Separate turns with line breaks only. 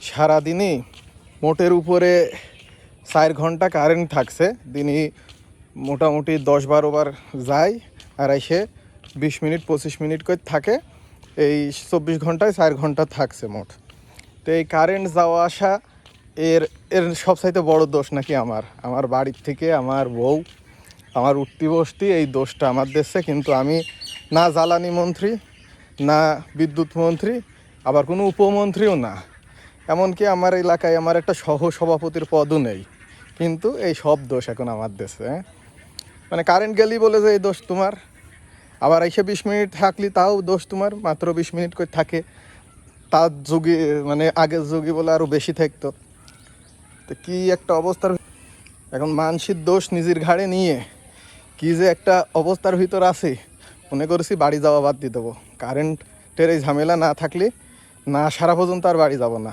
সারাদিনই মোটের উপরে 4 ঘন্টা কারেন্ট থাকছে। দিনই মোটামুটি 10-12 বার যায় আর এসে 20 মিনিট 25 মিনিট করে থাকে। এই 24 ঘন্টায় 4 ঘন্টা থাকছে মোট। তো এই কারেন্ট যাওয়া আসা এর এর সবচাইতে বড় দোষ নাকি আমার বাড়ির থেকে আমার বউ, আমার উঠতি বসতি এই দোষটা আমার দিচ্ছে। কিন্তু আমি না জ্বালানি মন্ত্রী, না বিদ্যুৎ মন্ত্রী, আবার কোনো উপমন্ত্রীও না। এমনকি আমার এলাকায় আমার একটা সহ সভাপতির পদও নেই, কিন্তু এই সব দোষ এখন আমার দেশে। মানে কারেন্ট গেলি বলে যে এই দোষ তোমার, আবার এসে 20 মিনিট থাকলি তাও দোষ তোমার। মাত্র 20 মিনিট করে থাকে, তার যুগে মানে আগের যুগে বলে আরও বেশি থাকতো। তো কী একটা অবস্থার, এখন মানসিক দোষ নিজের ঘাড়ে নিয়ে কী যে একটা অবস্থার ভিতর আছে, মনে করেছি বাড়ি যাওয়া বাদ দিয়ে দেবো। কারেন্টের এই ঝামেলা না থাকলে না সারা পর্যন্ত আর বাড়ি যাব না।